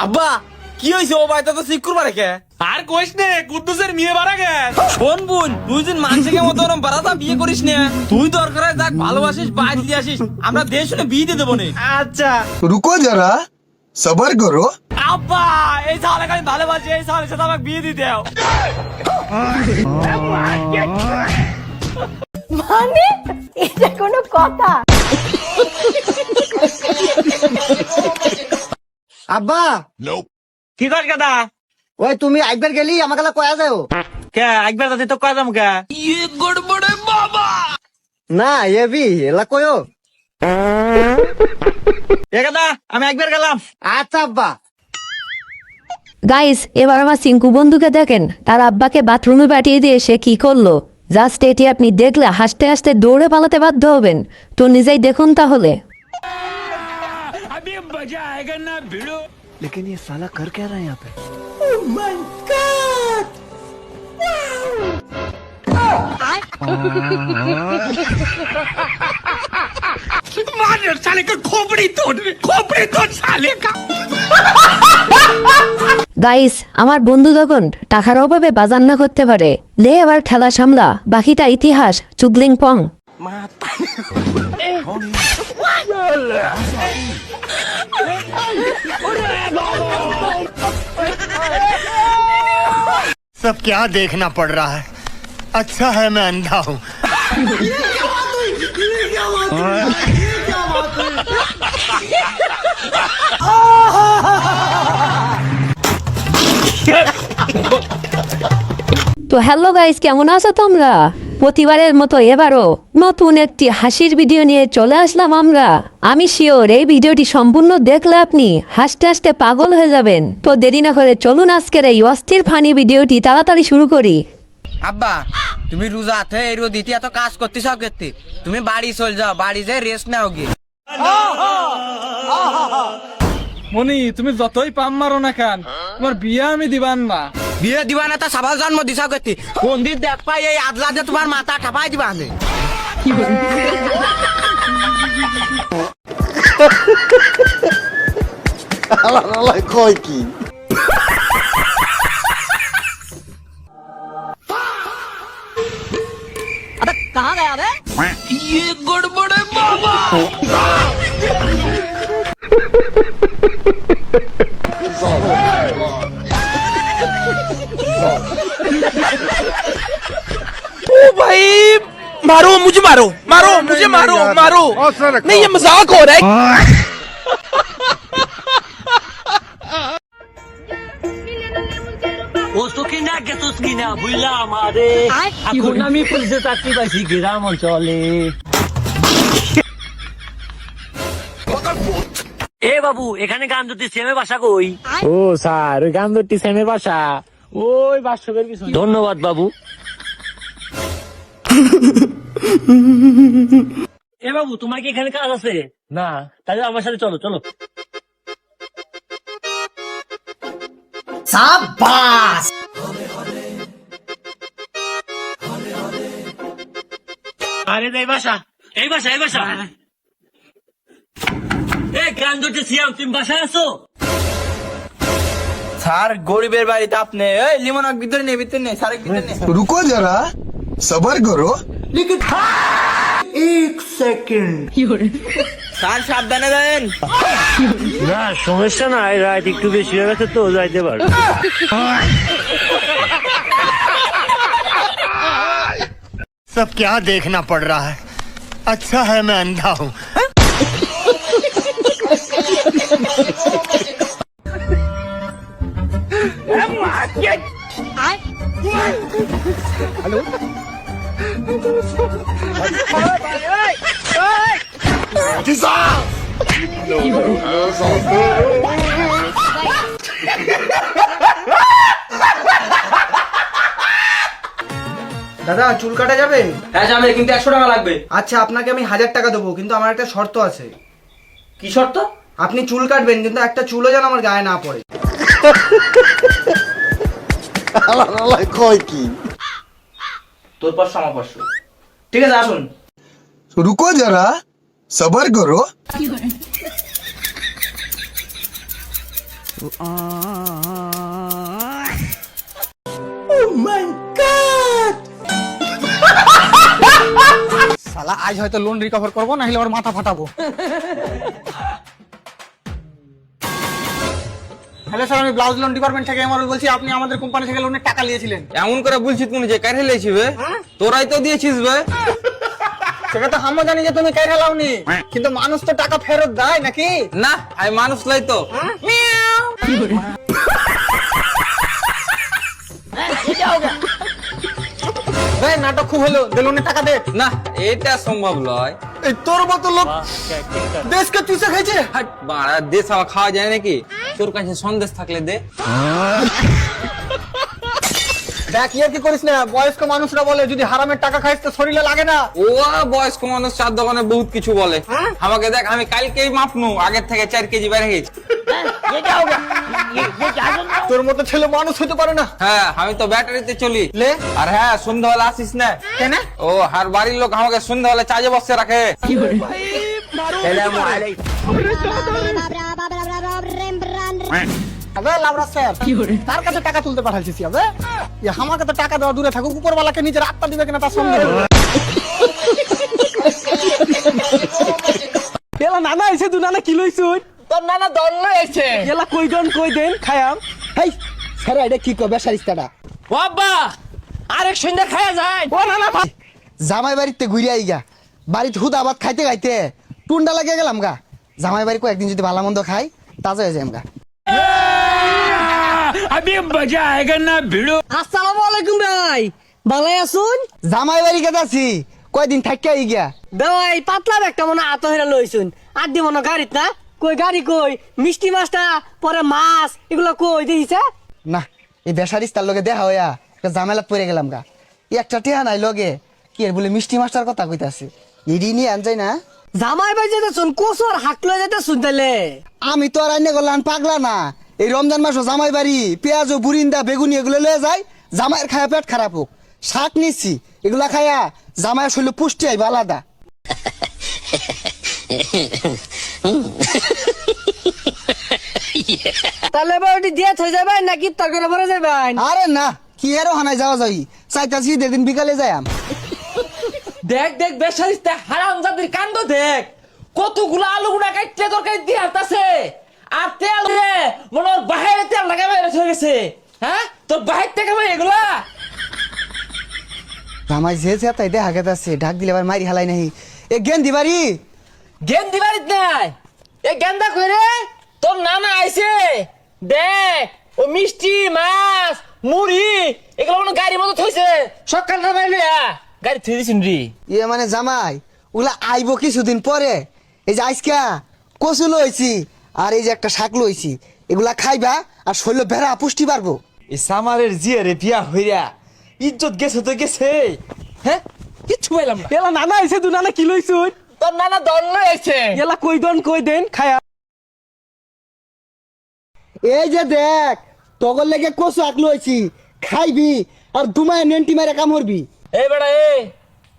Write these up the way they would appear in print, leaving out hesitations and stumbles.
আব্বা কি হয়েছে? ও ভাই তো সিক করবা রেখে আর কইস নে কুদ্দুসের মেয়ে বাড়া গেল। শোন বোন, তুই দিন মানুষের মতো ওরম বারাতা বিয়ে করিস না। তুই দরকার হয় যাক ভালোবাসিস বাইর দিয়ে আসিস, আমরা দেশ শুনে বিয়ে দিয়ে দেবো নে। আচ্ছা रुको जरा सबर करो। আব্বা এই সালে আমি ভালোবাসি, এই সালের সাথে আমাকে বিয়ে দিয়ে দাও। মানে এটা কোনো কথা? আব্বা কি কর কথা? ওই তুমি একবার গেলি আমাকে কয়া যাও কে একবার যাতে তো কয় দাম কে? না এবি এলা কয়ো। এ কথা আমি একবার গেলাম। আচ্ছা আব্বা। গাইস, এবার আমার সিঙ্কু বন্ধুকে দেখেন, তার আব্বাকে বাথরুমে পাঠিয়ে দিয়ে সে কি করলো। জাস্ট এটি আপনি দেখলে হাসতে হাসতে দৌড়ে পালাতে বাধ্য হবেন। তো নিজেই দেখুন তাহলে। लेकिन ये साला कर क्या रहा है यहाँ पे? গাইস, আমার বন্ধু যখন টাকার অভাবে বাজার না করতে পারে, লে এবার খেলা সামলা, বাকিটা ইতিহাস চুদলিং পং। सब क्या देखना पड़ रहा है। अच्छा है मैं अंधा हूँ। তো হ্যালো গাইস, কেমন আছো তোমরা? প্রতিবারের মতো এবারও নতুন একটি হাসির ভিডিও নিয়ে চলে আসলাম আমরা। আমি শিওর এই ভিডিওটি সম্পূর্ণ দেখলে আপনি হাসতে হাসতে পাগল হয়ে যাবেন। তো দেরি না করে চলুন আজকের এই অস্থির ফানি ভিডিওটি তাড়াতাড়ি শুরু করি। আব্বা তুমি রোজা হাতে এই রোদিতে এত কাজ করতেছ কেতে? তুমি বাড়ি চল যাও, বাড়ি যাই রেস্ট নাও গে। মনি তুমি যতই পাম মারো না কেন, তোমার বিয়ে আমি দিবান না। বিয়ে দিবা না তা সাবাল জন্ম দিছাও কেতে? কোন দিন দেখ পাই এই আদলা যে তোমার মাথা ঠাপাই দিবা নে। কয় কি कहाँ गया बे? ओ भाई मारो मुझे, मारो मारो मुझे, मारो मारो। नहीं ये मजाक हो रहा है। ও তোকে না গেতোস কিনা বুঝলা আমারে এখন আমি পুলিশে চাকরি পাইছি গ্রাম অঞ্চলে। এ বাবু এখানে গান দুটি সেমে বাসা কই? ও স্যার ওই গান দুটি সেমের বাসা ওই বাসবের কিছু। ধন্যবাদ বাবু। এ বাবু তোমার কি এখানে কাজ আছে? না তাহলে আমার সাথে চলো চলো। সাবাস। আরে এই বাসা এই বাসা এই বাসা। এ গান দুটি সিয়াম তুমি বাসায় আছো? স্যার গরিবের বাড়িতে আপনি এই লিমনক ভিতরে নেই, ভিতরে নেই, স্যার ভিতরে নেই। रुको जरा सबर करो। স্যার সাবধানে যাবেন। না সমস্যা নাই, রাত একটু বেশি হয়ে গেছে তো যাইতে পারো। सब क्या देखना पड़ रहा है। अच्छा है मैं अंधा हूँ। দাদা চুল কাটা যাবে? হ্যাঁ যাবে, কিন্তু 100 টাকা লাগবে। আচ্ছা আপনাকে আমি 1000 টাকা দেবো, কিন্তু আমার একটা শর্ত আছে। কি শর্ত? আপনি চুল কাটবেন কিন্তু একটা চুলও যেন আমার গায়ে না পড়ে। কয় কি তোর 500 আমার 500। ঠিক আছে আসুন। रुको जरा सबर करो। শালা আজ হয়তো লোন রিকভার করবো, না হলে ওর মাথা ফাটাবো। হ্যালো স্যার, আমি ব্লাউজ লোন ডিপার্টমেন্ট থেকে এমআরও বলছি। আপনি আমাদের কোম্পানি থেকে লোনের টাকা নিয়েছিলেন। এমন করে বলছিস তুমি যে কারে লেছি বে, তোরাই তো দিয়েছিস বে। সেটা তো আমরা জানি যে তুমি কাইরা লাওনি, কিন্তু মানুষ তো টাকা ফেরত দেয় নাকি? না, আমি মানুষ লাই তো। ভাই নাটক খুব হলো, দে লোনের টাকা দে। না, এটা সম্ভব নয়। এই তোর মতো লোক দেশকে চুষে খাইছে। হাট বাড়া, দেশ আমার খাওয়া যায় নাকি? তোর কাছে সন্দেশ থাকলে দে। দেখ ইয়ার কি করিস না, বয়স্ক মানুষরা বলে যদি হারামের টাকা খাইস তো শরীরে লাগে না। ও বয়স্ক মানুষ চার দোকানে বহুত কিছু বলে। আমাকে দেখ, আমি কালকেই মাপনু, আগের থেকে 4 কেজি বেড়ে গেছি। তোর মতো ছেলে মানুষ হতে পারে না। হ্যাঁ, আমি তো ব্যাটারিতে চলি। লে আর হ্যাঁ, সন্ধ্যাবেলা আসিস না। কেন? ও হার বাড়ির লোক আমাকে সন্ধ্যাবেলা চাজে বসে রাখে। আবে লাউড়া স্যার, তার কাছে টাকা তুলতে পাঠাইছিস আবে? আমাকে তো টাকা দেওয়া দূরে থাকুক, উপরওয়ালাকে নিজের আত্মা দিবে কিনা তার সন্দেহ। এলা নানা আইছে, দু নানা কি লইছুন? তোর নানা দল এসে এলা কই দেন খায়াম। হেই স্যার, এটা কি কবে সারিস্তাটা? বাবা আরেক সন্ধ্যা খায়া যায়। ও নানা ভাই, জামাই বাড়িতে ঘুরে আই গা, বাড়িতে হুদা ভাত খাইতে খাইতে টুন্ডা লাগে গেলাম গা। জামাই বাড়ি কয়েকদিন যদি ভালো মন্দ খাই, তাজা হয়ে যাম গা। अभी मजा आएगा ना भिड़ो। আসসালামু আলাইকুম ভাই, ভালো আছুন? জামাই বাড়ি গেছি, কয়দিন থাকি আই গিয়া। ভাই পাতলা একটা মনে আত হইরা লইছুন, আর দি মনে গাড়িত না? কই গাড়ি কই? মিষ্টি মাছটা পরে মাছ এগুলো কই দেখিছে? না, এই বেসারিস্তার লগে দেখা হইয়া একটা ঝামেলাত পড়ে গেলাম গা। একটা টেহা নাই লগে, কি এর বলে মিষ্টি মাছটার কথা কইতাছে, ইডি নিয়ে আন যায় না। জামাই ভাই যেতে শুন কোসর হাক লই যেতে শুনতেলে। আমি তো আর আইনে গেলাম পাগলা না। এই রমজান মাস জামাই বাড়ি পেঁয়াজ ও বুরিন্দা বেগুনি এগুলো লয়ে যায়, জামাইয়ের খায়া পেট খারাপ হোক। শাক নিচ্ছি, এগুলা খায়া জামাইয়ের শরীরে পুষ্টি আইবা আলাদা। তাহলে এবার ওটি দিয়ে থই যাবেন নাকি তরকারি ভরে যাবেন? আরে না, কি এর হানায় যাওয়া যাই, চাইতাছি দিন বিকালে যাইম। দেখ দেখ বেসারিস্তা হারামজাদির কাণ্ড দেখ, কতগুলো আলু গুড়া কাটতে তরকারি দিয়ে হাঁটতাছে। আর তেল রে মনে ওর বাহিরে তেল লাগা বাইরে হয়ে গেছে। হ্যাঁ, তোর বাহির থেকে ভাই এগুলা জামাই যে তাই দেখা গেছে, ঢাক দিলে আবার মারি হালাই নাহি। এ গেন্দি বাড়ি গেন্দি বাড়িত নাই, এই গেন্দা কইরে তোর নানা আইছে। দেখ ও মিষ্টি মাছ মুড়ি এগুলো মনে গাড়ির মতো থইছে, সকাল না বাইরে গাড়ি থই দিছিন রে। ইয়ে মানে জামাই ওগুলা আইব কিছুদিন পরে। এই যে আজকা কচু লইছি আর এই যে একটা শাক লইছি, এগুলা খাইবা আর শরীর বেড়া পুষ্টি পারবো। এই সামারের জিয়ারে বিয়া হইয়া ইজ্জত গেছে তো গেছে। হ্যাঁ, কিচ্ছু পাইলাম না। এলা নানা আইছে, দু নানা কি লইছুন? তোর নানা দল এসে এলা কই দেন খায়াম। এই যে দেখ, তগর লেগে কচু আক লইছি, খাইবি আর দুমায় নেন্টি মেরে কামড়বি। এই বেড়া এ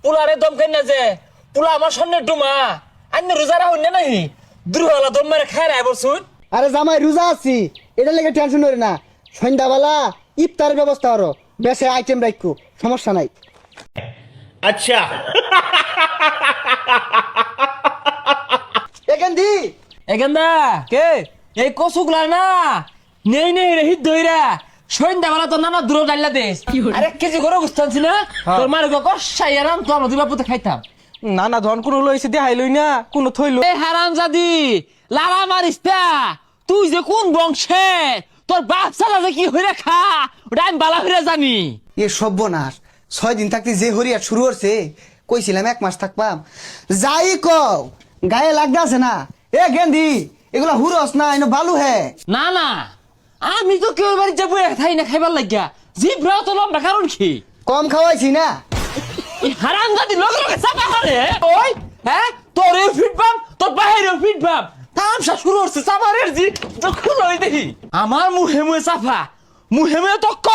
পুলারে দম খাই না যে, পুলা আমার সামনে ডুমা আন্য রোজারা হইনে নাহি দুর্হলা দম মেরে খাই রায় বলছুন। আরে জামাই রোজা আছি, এটা লেগে টেনশন করি না। সন্ধ্যাবেলা ইফতারের ব্যবস্থা করো, বেশি আইটেম রাখো, সমস্যা নাই। अच्छा এখান দি এখানদা কে এই কচুগুলা না নেই নেই রে হিত ধইরা সন্ধ্যাবেলা তোর নানা দূর ডাইলা দেশ আর 1 কেজি করে গুস্তানছি না, তোর মারে কষাই আরাম তো আমরা দুলা পুতে খাইতাম। নানা ধন কোন লইছে দেখাই লই না, কোন থইলো। এই হারামজাদি লালা মারিস তা, তুই যে কোন বংশে তোর বাপ সালা যে কি হইরা খা ওটা আমি বালা হইরা জানি। এ সর্বনাশ, 6 দিন থাকতে যে হরিয়া শুরু করছে, কইছিলাম 1 মাস থাকবাম। যাই কও গায়ে লাগতে আছে না। এ গেন্দি এগুলা হুরস না, এনে বালু হে। না না, আমি তো কেউ বাড়ি যাবো খাই না খাইবার লাগিয়া জিব্রাও তো লম্বা কারণ কি কম খাওয়াইছি না। এই হারামজাদি লগে লগে চাপা করে ওই। হ্যাঁ, তোর এই ফিটবাম তোর বাহিরেও ফিটবাম তামসা শুরু হচ্ছে চাপারের জি তো খুলই দেখি আমার মুহে মুহে চাপা মুহে মুহে তক্ক।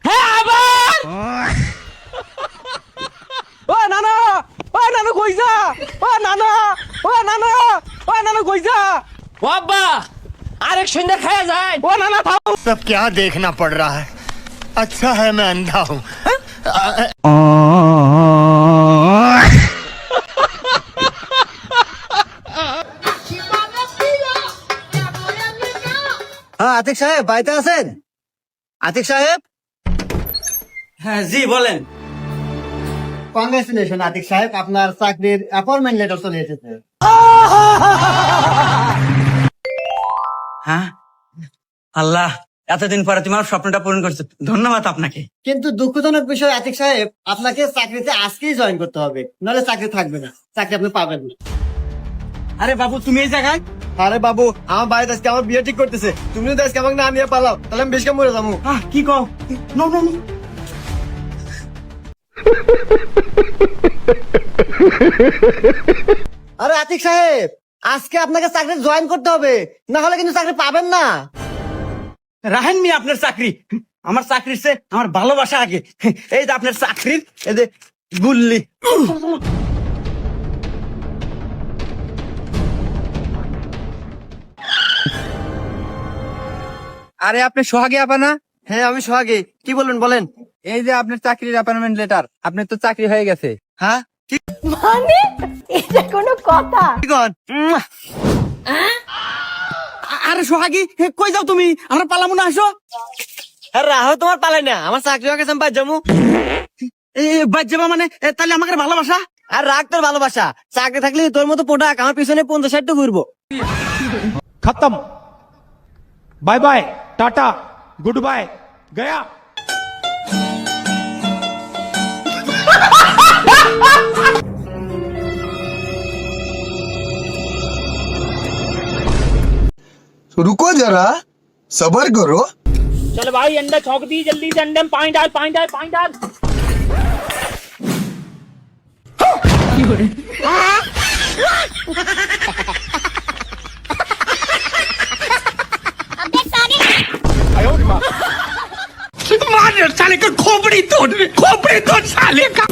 হ্যাঁ আবার ও নানা, ও নানা কই যা? ও নানা, ও নানা, ও নানা কই যা? বাবা আরেক সন্ধ্যা খায়া যায়। ও না না থাও। सब क्या देखना पड़ रहा है अच्छा है मैं अंधा हूँ হ্যাঁ আতিক সাহেব বাড়িতে আছেন? আতিক সাহেব, হ্যাঁ জি বলেন। কংগ্রেচুলেশন আতিক সাহেব, আপনার চাকরির অ্যাপয়েন্টমেন্ট লেটার চলে এসেছে। হ্যাঁ আল্লাহ, এতদিন পরে তুমি আমার স্বপ্নটা পূরণ করছো, ধন্যবাদ আপনাকে। কিন্তু দুঃখজনক বিষয় আতিক সাহেব, আপনাকে চাকরিতে আজকেই জয়েন করতে হবে, নাহলে চাকরি থাকবে না, চাকরি আপনি পাবেন না। আরে বাবু তুমি এই জায়গায়? আরে বাবু, আমার বাড়িতে আজকে আমার বিয়ে ঠিক করতেছে, তুমি যদি আজকে আমাকে না নিয়ে পালাও তাহলে আমি বেশ মরে যাবো। কি কও? No no no. আরে আতিক সাহেব, আজকে আপনাকে চাকরি জয়েন করতে হবে, না হলে কিন্তু চাকরি পাবেন না। রাহেন মি আপনার চাকরি, আমার চাকরির চেয়ে আমার ভালোবাসা আগে। এই যে আপনার চাকরির এই যে গুল্লি। আরে আপনি সোহাগী আপা না? হ্যাঁ আমি সোহাগী, কি বলবেন বলেন। এই যে আপনার চাকরির অ্যাপয়েন্টমেন্ট লেটার, আপনার তো চাকরি হয়ে গেছে। হ্যাঁ মানে এটা কোনো কথা? কি কন? আরে সোহাগী কই যাও তুমি? আমরা পালামু না, আসো। আরে রাহো, তোমার পালাই না, আমার চাকরি হয়ে গেছে, আমি বাদ যাবো। বাদ যাবা মানে? তাহলে আমাকে ভালোবাসা? আর রাগ তোর ভালোবাসা, চাকরি থাকলে তোর মতো পোটাক আমার পিছনে 50-60টা ঘুরবো। खत्म bye bye tata good bye गया रुको जरा, सबर करो। चल भाई अंडा छौंक दी, जल्दी से अंडे में पानी डाल, पानी डाल, पानी डाल। साले का खोपड़ी तोड़ साले का